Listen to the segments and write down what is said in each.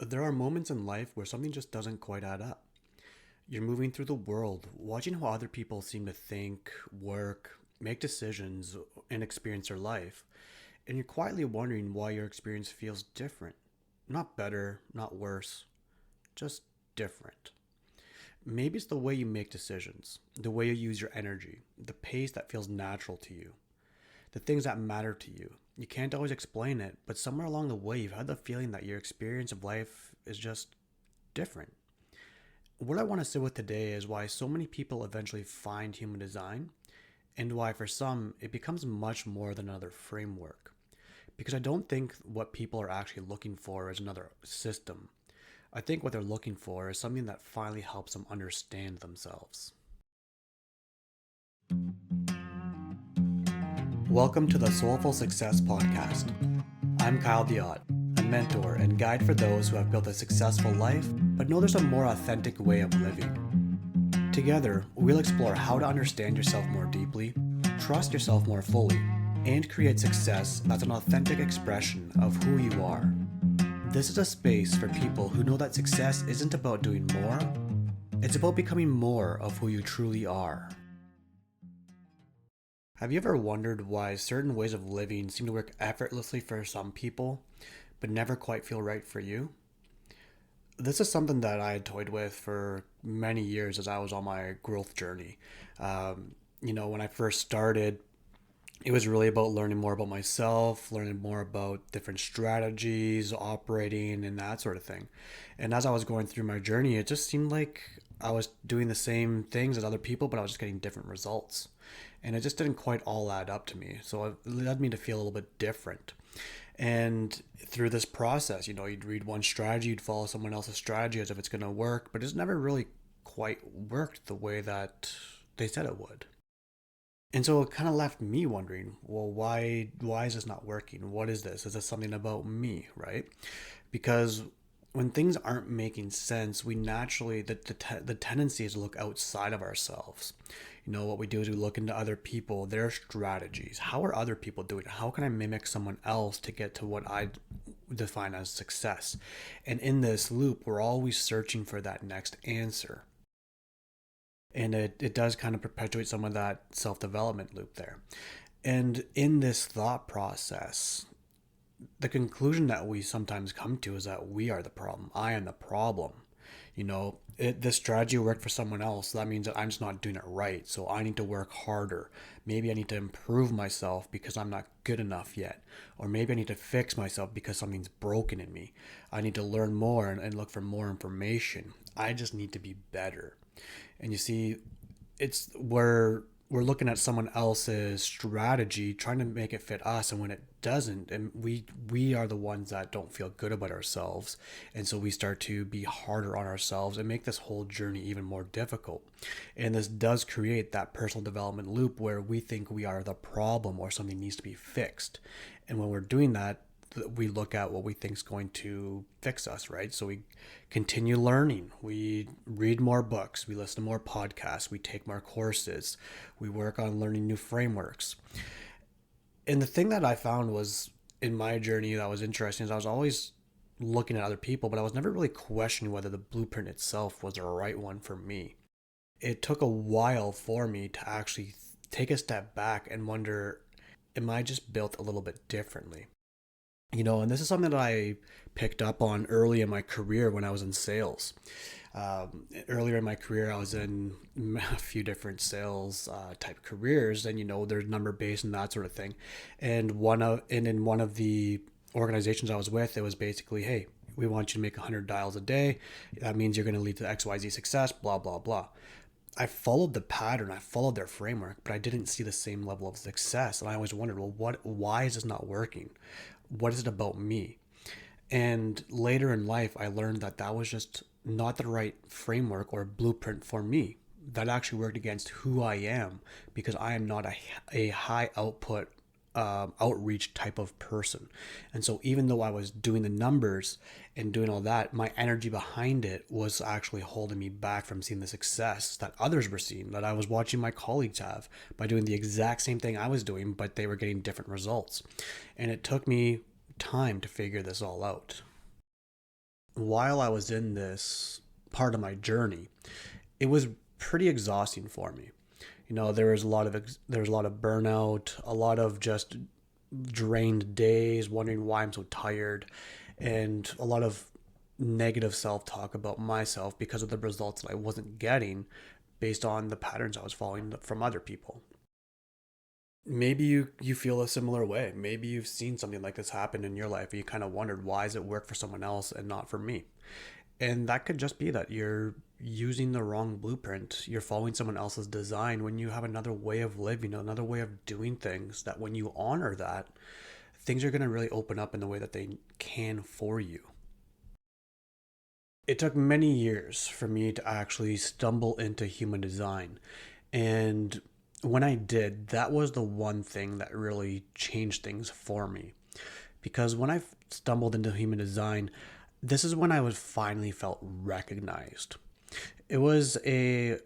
There are moments in life where something just doesn't quite add up. You're moving through the world, watching how other people seem to think, work, make decisions, and experience their life, and you're quietly wondering why your experience feels different. Not better, not worse, just different. Maybe it's the way you make decisions, the way you use your energy, the pace that feels natural to you, the things that matter to you. You can't always explain it, but somewhere along the way, you've had the feeling that your experience of life is just different. What I want to sit with today is why so many people eventually find human design and why for some it becomes much more than another framework. Because I don't think what people are actually looking for is another system. I think what they're looking for is something that finally helps them understand themselves. Welcome to the Soulful Success Podcast. I'm Kyle Diot, a mentor and guide for those who have built a successful life but know there's a more authentic way of living. Together, we'll explore how to understand yourself more deeply, trust yourself more fully, and create success that's an authentic expression of who you are. This is a space for people who know that success isn't about doing more, it's about becoming more of who you truly are. Have you ever wondered why certain ways of living seem to work effortlessly for some people, but never quite feel right for you? This is something that I had toyed with for many years as I was on my growth journey. When I first started, it was really about learning more about myself, learning more about different strategies, operating, and that sort of thing. And as I was going through my journey, it just seemed like I was doing the same things as other people, but I was just getting different results. And it just didn't quite all add up to me. So it led me to feel a little bit different. And through this process, you'd read one strategy, you'd follow someone else's strategy as if it's going to work, but it's never really quite worked the way that they said it would. And so it kind of left me wondering, well, why is this not working? What is this? Is this something about me, right? Because when things aren't making sense, we naturally the tendency is to look outside of ourselves. What we do is we look into other people, their strategies. How are other people doing it? How can I mimic someone else to get to what I define as success? And in this loop, we're always searching for that next answer. And it does kind of perpetuate some of that self-development loop there. And in this thought process, the conclusion that we sometimes come to is that we are the problem. I am the problem. This strategy worked for someone else. So that means that I'm just not doing it right. So I need to work harder. Maybe I need to improve myself because I'm not good enough yet. Or maybe I need to fix myself because something's broken in me. I need to learn more and look for more information. I just need to be better. And you see, it's where we're looking at someone else's strategy trying to make it fit us, and when it doesn't, and we are the ones that don't feel good about ourselves, and so we start to be harder on ourselves and make this whole journey even more difficult. And this does create that personal development loop where we think we are the problem or something needs to be fixed. And when we're doing that, we look at what we think is going to fix us, right? So we continue learning. We read more books. We listen to more podcasts. We take more courses. We work on learning new frameworks. And the thing that I found was in my journey that was interesting is I was always looking at other people, but I was never really questioning whether the blueprint itself was the right one for me. It took a while for me to actually take a step back and wonder, am I just built a little bit differently? And this is something that I picked up on early in my career when I was in sales. Earlier in my career, I was in a few different sales type careers, and there's number based and that sort of thing. And in one of the organizations I was with, it was basically, hey, we want you to make 100 dials a day. That means you're going to lead to XYZ success. Blah blah blah. I followed the pattern, I followed their framework, but I didn't see the same level of success. And I always wondered, well, why is this not working? What is it about me? And later in life, I learned that that was just not the right framework or blueprint for me. That actually worked against who I am because I am not a high output outreach type of person. And so even though I was doing the numbers and doing all that, my energy behind it was actually holding me back from seeing the success that others were seeing, that I was watching my colleagues have by doing the exact same thing I was doing, but they were getting different results. And it took me time to figure this all out. while I was in this part of my journey, it was pretty exhausting for me. There was a lot of there was a lot of burnout, a lot of just drained days, wondering why I'm so tired, and a lot of negative self-talk about myself because of the results that I wasn't getting based on the patterns I was following from other people. Maybe you feel a similar way. Maybe you've seen something like this happen in your life and you kind of wondered, why does it work for someone else and not for me? And that could just be that you're using the wrong blueprint. You're following someone else's design when you have another way of living, another way of doing things, that when you honor that, things are going to really open up in the way that they can for you. It took many years for me to actually stumble into human design. And when I did, that was the one thing that really changed things for me. Because when I stumbled into human design, this is when I was finally felt recognized. It was a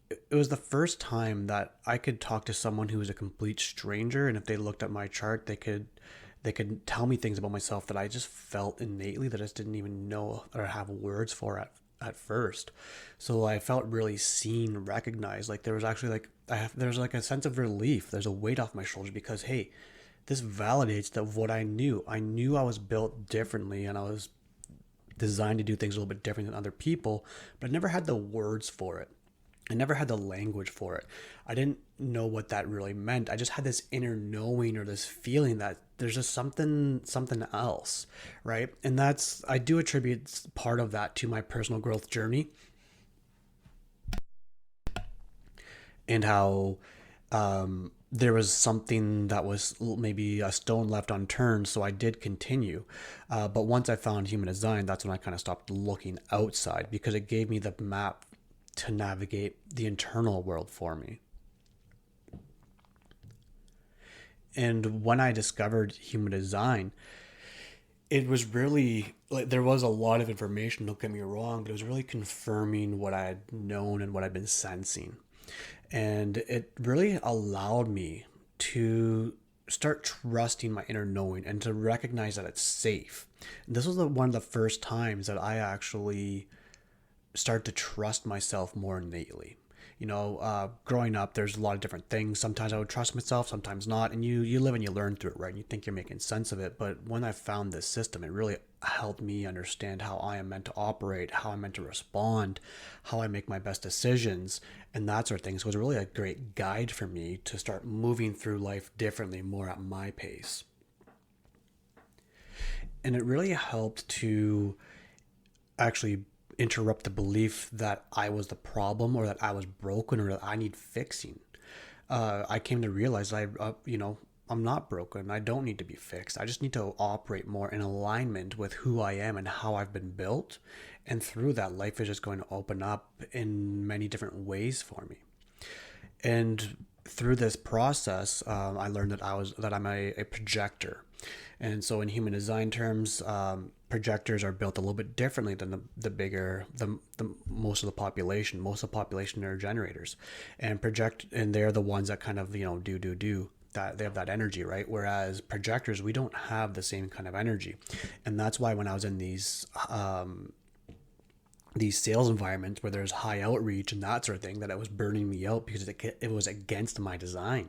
it was the first time that I could talk to someone who was a complete stranger, and if they looked at my chart, they could tell me things about myself that I just felt innately that I just didn't even know or have words for at first. So I felt really seen, recognized. Like there was actually like there's like a sense of relief. There's a weight off my shoulders because hey, this validates that what I knew. I knew I was built differently and I was designed to do things a little bit different than other people, but I never had the words for it. I never had the language for it. I didn't know what that really meant. I just had this inner knowing or this feeling that there's just something else, right? And that's I do attribute part of that to my personal growth journey and how there was something that was maybe a stone left unturned, so I did continue. But once I found human design, that's when I kind of stopped looking outside because it gave me the map to navigate the internal world for me. And when I discovered human design, it was really like there was a lot of information, don't get me wrong, but it was really confirming what I had known and what I'd been sensing. And it really allowed me to start trusting my inner knowing and to recognize that it's safe. And this was one of the first times that I actually start to trust myself more innately. Growing up, there's a lot of different things. Sometimes I would trust myself, sometimes not, and you live and you learn through it, right? And you think you're making sense of it, but when I found this system, it really helped me understand how I am meant to operate, how I'm meant to respond, how I make my best decisions, and that sort of thing. So it was really a great guide for me to start moving through life differently, more at my pace, and it really helped to actually interrupt the belief that I was the problem or that I was broken or that I need fixing. I came to realize I'm not broken. I don't need to be fixed. I just need to operate more in alignment with who I am and how I've been built. And through that, life is just going to open up in many different ways for me. And through this process, I learned that I'm a projector, and so in human design terms, projectors are built a little bit differently than the bigger the most of the population. Most of the population are generators, and they're the ones that kind of do that. They have that energy, right? Whereas projectors, we don't have the same kind of energy, and that's why when I was in these sales environments where there's high outreach and that sort of thing, that it was burning me out because it was against my design.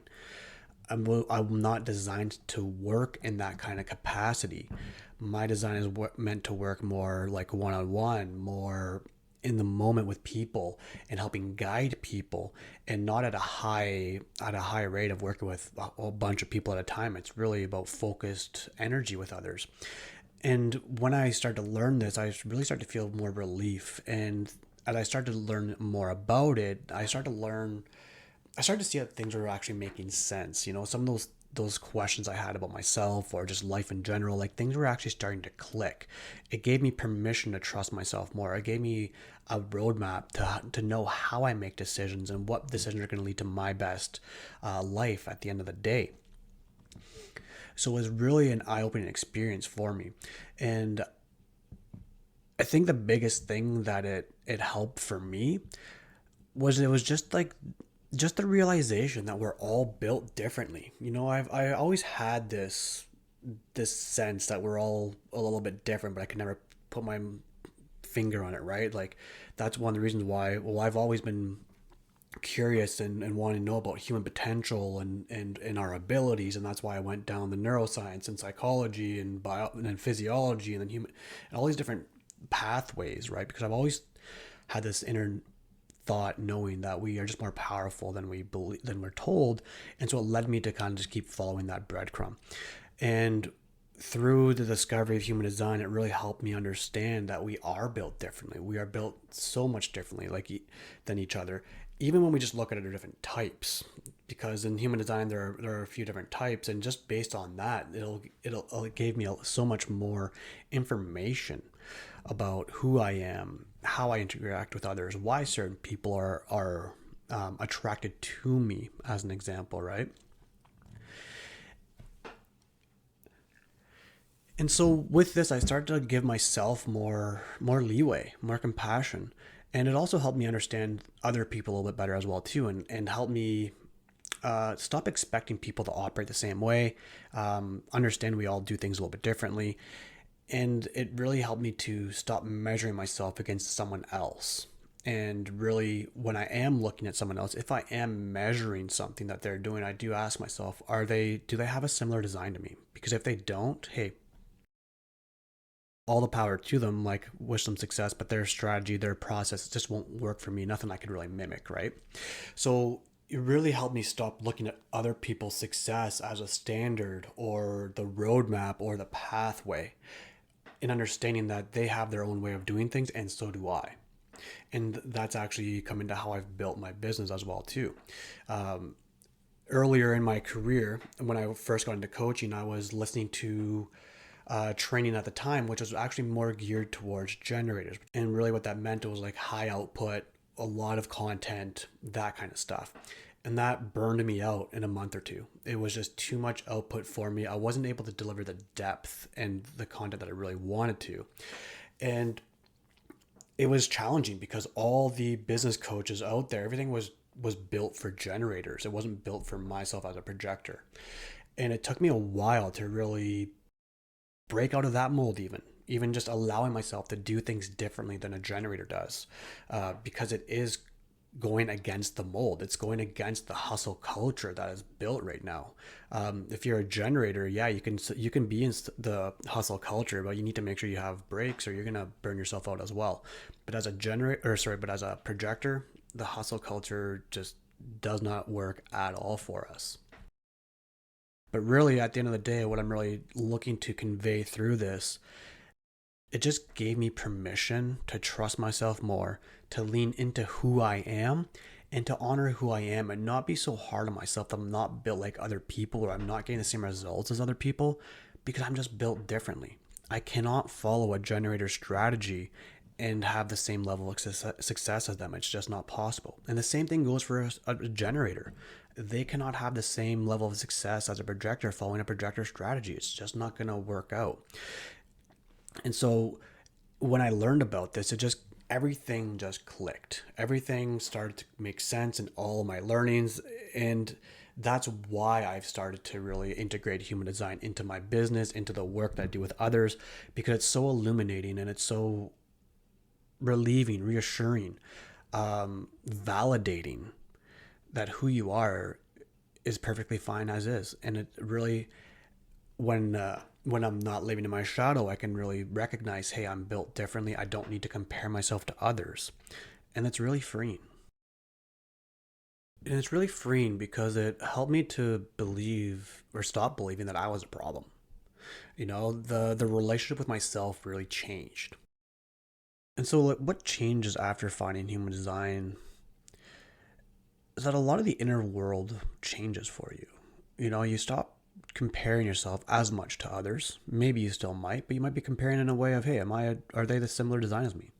I'm not designed to work in that kind of capacity. My design is meant to work more like one on one, more in the moment with people and helping guide people, and not at a high rate of working with a bunch of people at a time. It's really about focused energy with others. And when I started to learn this, I really started to feel more relief. And as I started to learn more about it, I started to see that things were actually making sense. Some of those questions I had about myself or just life in general, like things were actually starting to click. It gave me permission to trust myself more. It gave me a roadmap to know how I make decisions and what decisions are going to lead to my best life at the end of the day. So it was really an eye-opening experience for me. And I think the biggest thing that it helped for me was it was just the realization that we're all built differently. I always had this sense that we're all a little bit different, but I could never put my finger on it, right? Like that's one of the reasons why, well, I've always been curious and wanting to know about human potential and our abilities, and that's why I went down the neuroscience and psychology and bio and then physiology and then human and all these different pathways, right? Because I've always had this inner thought knowing that we are just more powerful than we believe than we're told, and so it led me to kind of just keep following that breadcrumb. And through the discovery of human design, it really helped me understand that we are built differently. We are built so much differently, than each other. Even when we just look at our different types, because in human design there are a few different types, and just based on that, it gave me so much more information about who I am, how I interact with others, why certain people are attracted to me, as an example, right? And so with this, I started to give myself more leeway, more compassion, and it also helped me understand other people a little bit better as well too, and help me stop expecting people to operate the same way. Understand we all do things a little bit differently, and it really helped me to stop measuring myself against someone else. And really, when I am looking at someone else, if I am measuring something that they're doing, I do ask myself, do they have a similar design to me? Because if they don't, hey, all the power to them, like wish them success, but their strategy, their process just won't work for me. Nothing I could really mimic, right? So it really helped me stop looking at other people's success as a standard or the roadmap or the pathway, and understanding that they have their own way of doing things, and so do I. And that's actually come into how I've built my business as well too. Um, Earlier in my career, when I first got into coaching, I was listening to training at the time, which was actually more geared towards generators. And really, what that meant was like high output, a lot of content, that kind of stuff. And that burned me out in a month or two. It was just too much output for me. I wasn't able to deliver the depth and the content that I really wanted to. And it was challenging because all the business coaches out there, everything was built for generators. It wasn't built for myself as a projector. And it took me a while to really break out of that mold, even just allowing myself to do things differently than a generator does, because it is going against the mold. It's going against the hustle culture that is built right now. If you're a generator, yeah, you can be in the hustle culture, but you need to make sure you have breaks, or you're gonna burn yourself out as well. But as a generator, or sorry, but as a projector, the hustle culture just does not work at all for us. But really, at the end of the day, what I'm really looking to convey through this, it just gave me permission to trust myself more, to lean into who I am, and to honor who I am, and not be so hard on myself that I'm not built like other people, or I'm not getting the same results as other people, because I'm just built differently. I cannot follow a generator strategy and have the same level of success as them. It's just not possible. And the same thing goes for a generator. They cannot have the same level of success as a projector following a projector strategy. It's just not going to work out. And so when I learned about this, everything just clicked. Everything started to make sense in all my learnings. And that's why I've started to really integrate human design into my business, into the work that I do with others, because it's so illuminating and it's so relieving, reassuring, validating that who you are is perfectly fine as is. And it really, when I'm not living in my shadow, I can really recognize, hey, I'm built differently. I don't need to compare myself to others, and it's really freeing. And it's really freeing because it helped me to believe or stop believing that I was a problem. The relationship with myself really changed. And so, like, what changes after finding human design is that a lot of the inner world changes for you. You stop comparing yourself as much to others. Maybe you still might, but you might be comparing in a way of, hey, are they the similar design as me?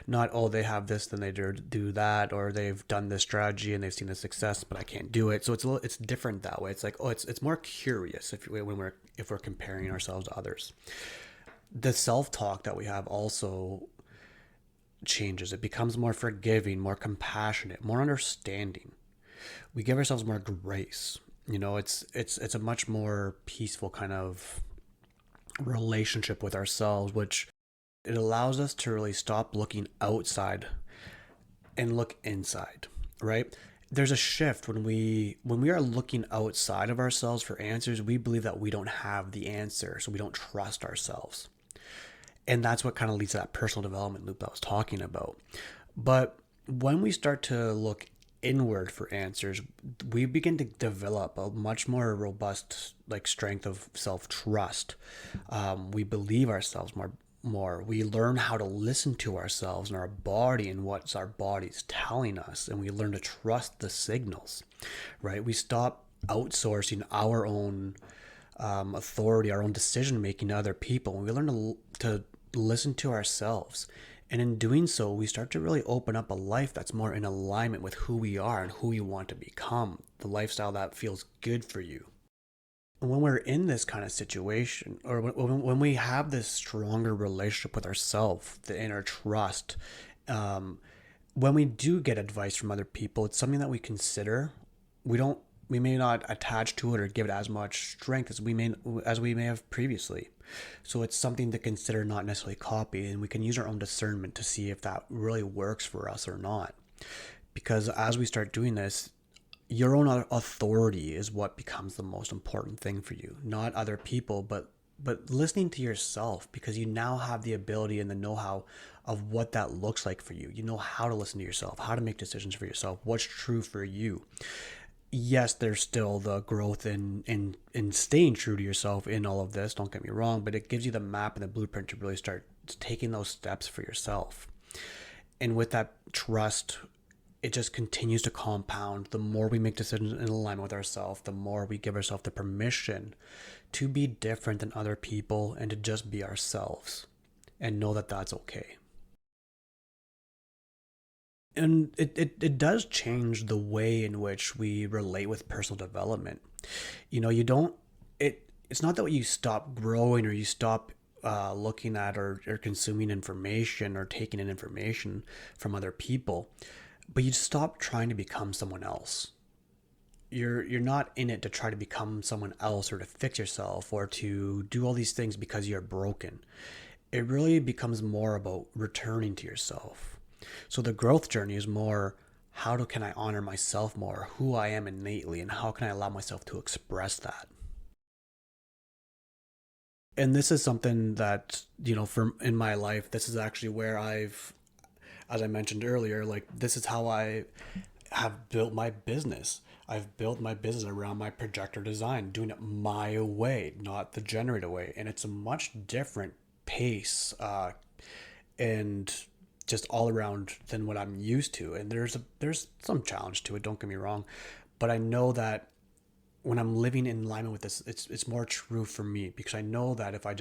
Not, oh, they have this, then they do that, or they've done this strategy and they've seen the success, but I can't do it. So it's different that way. It's like, oh, it's more curious if we're comparing ourselves to others. The self talk that we have also changes. It becomes more forgiving, more compassionate, more understanding. We give ourselves more grace. It's a much more peaceful kind of relationship with ourselves, which It allows us to really stop looking outside and look inside, right? There's a shift when we are looking outside of ourselves for answers. We believe that we don't have the answer, so we don't trust ourselves. And that's what kind of leads to that personal development loop that I was talking about. But when we start to look inward for answers, we begin to develop a much more robust like strength of self trust. We believe ourselves more. We learn how to listen to ourselves and our body and what's our body's telling us, and we learn to trust the signals. Right? We stop outsourcing our own authority, our own decision making to other people. And we learn to listen to ourselves. And in doing so, we start to really open up a life that's more in alignment with who we are and who we want to become, the lifestyle that feels good for you. And when we're in this kind of situation, or when we have this stronger relationship with ourselves, the inner trust, um, when we do get advice from other people, it's something that we consider. We may not attach to it or give it as much strength as we may have previously. So it's something to consider, not necessarily copy, and we can use our own discernment to see if that really works for us or not. Because as we start doing this, your own authority is what becomes the most important thing for you, not other people, but listening to yourself, because you now have the ability and the know-how of what that looks like for you. You know how to listen to yourself, how to make decisions for yourself, what's true for you. Yes, there's still the growth in staying true to yourself in all of this, don't get me wrong, but it gives you the map and the blueprint to really start taking those steps for yourself. And with that trust, it just continues to compound. The more we make decisions in alignment with ourselves, the more we give ourselves the permission to be different than other people and to just be ourselves and know that that's okay. And it does change the way in which we relate with personal development. You don't, it's not that you stop growing or you stop looking at or consuming information or taking in information from other people, but you stop trying to become someone else. You're not in it to try to become someone else or to fix yourself or to do all these things because you're broken. It really becomes more about returning to yourself. So the growth journey is more, can I honor myself more, who I am innately, and how can I allow myself to express that? And this is something that, from in my life, this is actually where as I mentioned earlier, like this is how I have built my business. I've built my business around my projector design, doing it my way, not the generator way. And it's a much different pace and just all around than what I'm used to. And there's some challenge to it, don't get me wrong. But I know that when I'm living in alignment with this, it's more true for me, because I know that if I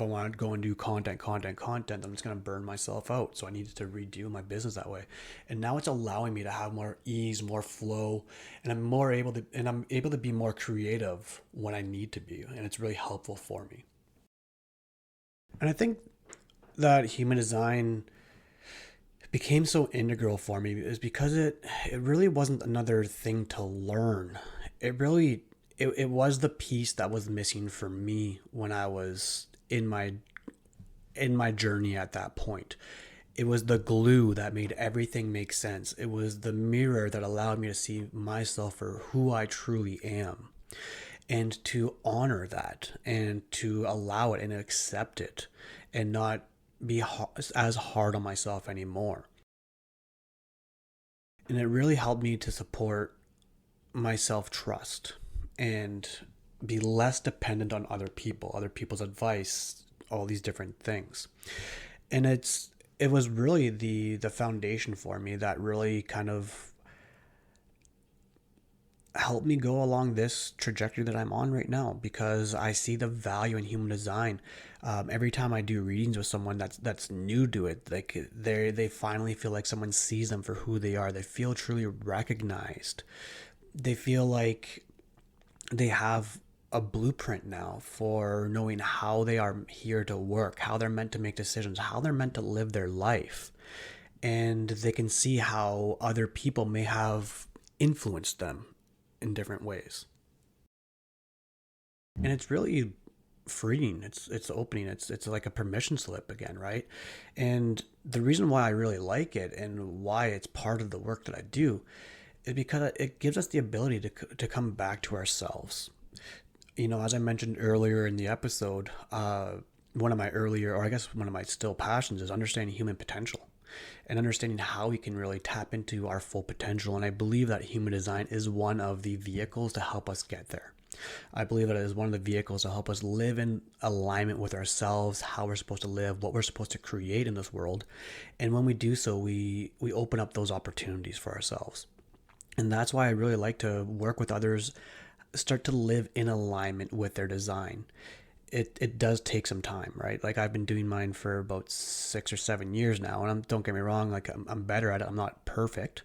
want to go and do content, I'm just gonna burn myself out. So I needed to redo my business that way, and now it's allowing me to have more ease, more flow, and I'm able to be more creative when I need to be, and it's really helpful for me. And I think that human design became so integral for me is because it really wasn't another thing to learn. It was the piece that was missing for me when I was in my journey at that point. It was the glue that made everything make sense. It was the mirror that allowed me to see myself for who I truly am, and to honor that and to allow it and accept it, and not be as hard on myself anymore. And it really helped me to support my self trust and be less dependent on other people's advice, all these different things. And it was really the foundation for me that really kind of helped me go along this trajectory that I'm on right now, because I see the value in human design. Every time I do readings with someone that's new to it, like they finally feel like someone sees them for who they are. They feel truly recognized. They feel like they have a blueprint now for knowing how they are here to work, how they're meant to make decisions, how they're meant to live their life. And they can see how other people may have influenced them in different ways. And it's really freeing. It's opening. It's like a permission slip again, right? And the reason why I really like it and why it's part of the work that I do is because it gives us the ability to come back to ourselves. As I mentioned earlier in the episode, one of my earlier, or I guess one of my still passions, is understanding human potential and understanding how we can really tap into our full potential. And I believe that human design is one of the vehicles to help us get there. I believe that it is one of the vehicles to help us live in alignment with ourselves, how we're supposed to live, what we're supposed to create in this world. And when we do so, we open up those opportunities for ourselves. And that's why I really like to work with others, start to live in alignment with their design. It does take some time, right? Like I've been doing mine for about 6 or 7 years now, and don't get me wrong, like I'm better at it. I'm not perfect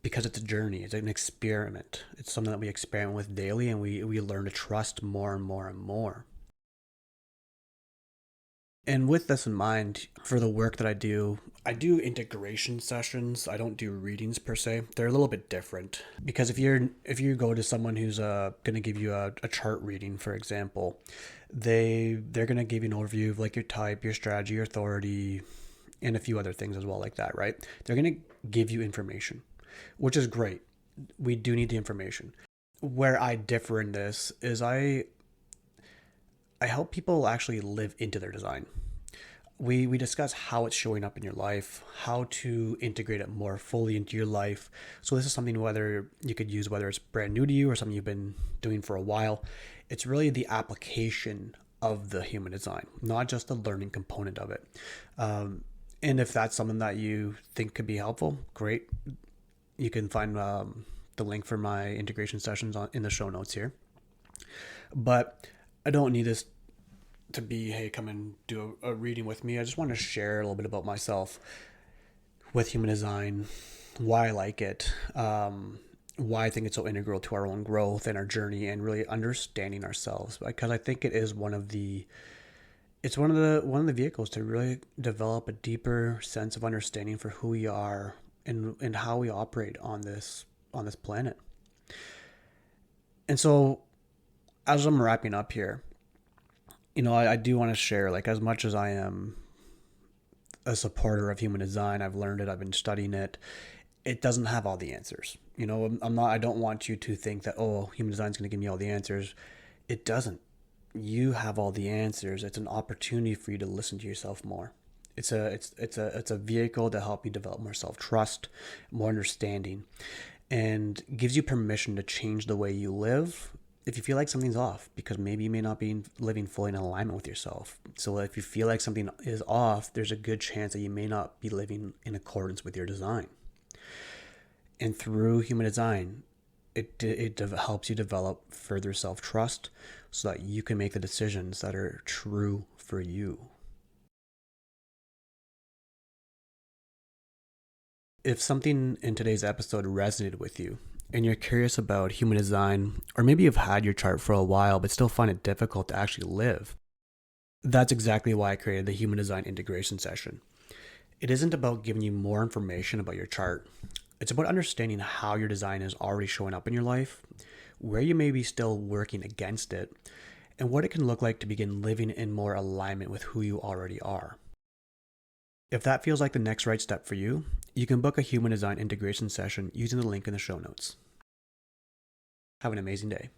because it's a journey. It's an experiment. It's something that we experiment with daily, and we learn to trust more and more and more. And with this in mind, for the work that I do integration sessions. I don't do readings per se. They're a little bit different because if you go to someone who's going to give you a chart reading, for example, they're going to give you an overview of like your type, your strategy, your authority, and a few other things as well like that, right? They're going to give you information, which is great. We do need the information. Where I differ in this is I help people actually live into their design. We discuss how it's showing up in your life, how to integrate it more fully into your life. So this is something whether you could use, whether it's brand new to you or something you've been doing for a while. It's really the application of the human design, not just the learning component of it. And if that's something that you think could be helpful, great. You can find the link for my integration sessions in the show notes here. But I don't need this to be, hey, come and do a reading with me. I just want to share a little bit about myself with human design, why I like it, why I think it's so integral to our own growth and our journey and really understanding ourselves. Because I think it is one of the vehicles to really develop a deeper sense of understanding for who we are and how we operate on this planet. And so as I'm wrapping up here, I do want to share, like, as much as I am a supporter of human design, I've learned it, I've been studying it. It doesn't have all the answers. I don't want you to think that, oh, human design is going to give me all the answers. It doesn't. You have all the answers. It's an opportunity for you to listen to yourself more. It's a vehicle to help you develop more self-trust, more understanding, and gives you permission to change the way you live if you feel like something's off, because maybe you may not be living fully in alignment with yourself. So if you feel like something is off, there's a good chance that you may not be living in accordance with your design. And through human design, it helps you develop further self-trust so that you can make the decisions that are true for you. If something in today's episode resonated with you, and you're curious about human design, or maybe you've had your chart for a while but still find it difficult to actually live, that's exactly why I created the human design integration session. It isn't about giving you more information about your chart. It's about understanding how your design is already showing up in your life, where you may be still working against it, and what it can look like to begin living in more alignment with who you already are. If that feels like the next right step for you, you can book a human design integration session using the link in the show notes. Have an amazing day.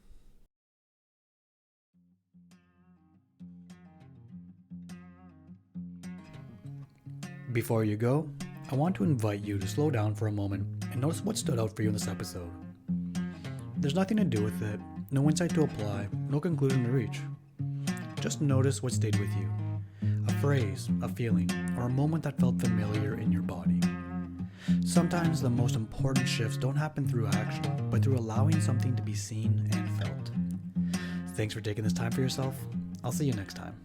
Before you go, I want to invite you to slow down for a moment and notice what stood out for you in this episode. There's nothing to do with it, no insight to apply, no conclusion to reach. Just notice what stayed with you. A phrase, a feeling, or a moment that felt familiar in your body. Sometimes the most important shifts don't happen through action, but through allowing something to be seen and felt. Thanks for taking this time for yourself. I'll see you next time.